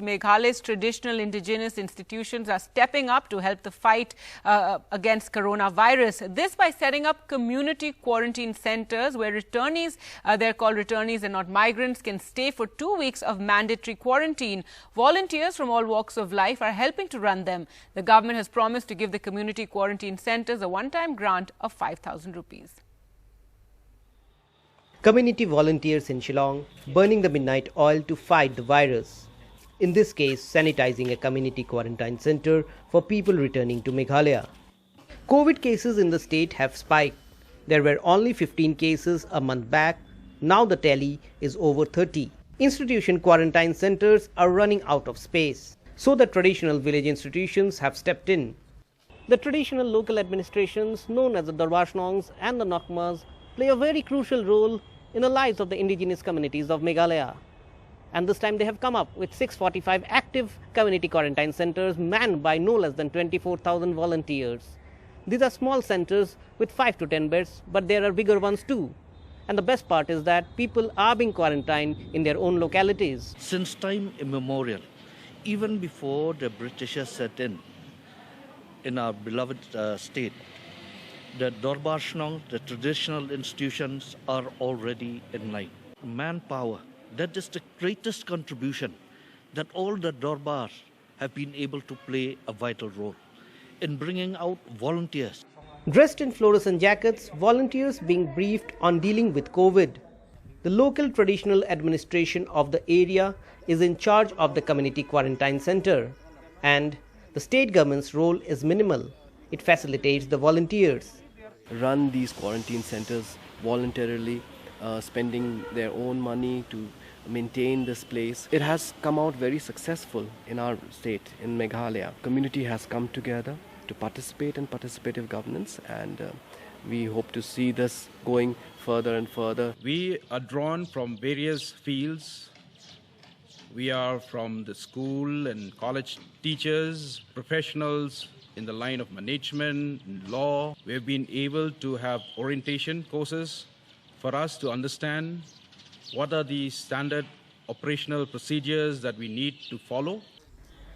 Meghalaya's traditional indigenous institutions are stepping up to help the fight against coronavirus. This by setting up community quarantine centers where returnees, they're called returnees and not migrants, can stay for 2 weeks of mandatory quarantine. Volunteers from all walks of life are helping to run them. The government has promised to give the community quarantine centers a one-time grant of 5,000 rupees. Community volunteers in Shillong burning the midnight oil to fight the virus. In this case, sanitizing a community quarantine center for people returning to Meghalaya. COVID cases in the state have spiked. There were only 15 cases a month back. Now the tally is over 30. Institution quarantine centers are running out of space. So the traditional village institutions have stepped in. The traditional local administrations known as the Darbarshongs and the Nokmas play a very crucial role in the lives of the indigenous communities of Meghalaya. And this time they have come up with 645 active community quarantine centers manned by no less than 24,000 volunteers. These are small centers with 5 to 10 beds, but there are bigger ones too. And the best part is that people are being quarantined in their own localities. Since time immemorial, even before the Britishers set in our beloved state, the Darbarshongs, the traditional institutions are already in line. Manpower. That is the greatest contribution that all the Darbars have been able to play a vital role in bringing out volunteers. Dressed in fluorescent jackets, volunteers being briefed on dealing with COVID. The local traditional administration of the area is in charge of the community quarantine center, and the state government's role is minimal. It facilitates the volunteers. Run these quarantine centers voluntarily, spending their own money to maintain this place. It has come out very successful in our state, in Meghalaya. Community has come together to participate in participative governance, and we hope to see this going further and further. We are drawn from various fields. We are from the school and college teachers, professionals in the line of management, law. We have been able to have orientation courses for us to understand what are the standard operational procedures that we need to follow.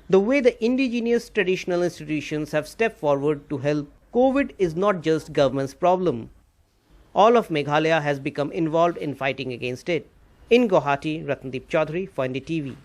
The way the indigenous traditional institutions have stepped forward to help, COVID is not just government's problem. All of Meghalaya has become involved in fighting against it. In Guwahati, Ratnadeep Chaudhary for NDTV.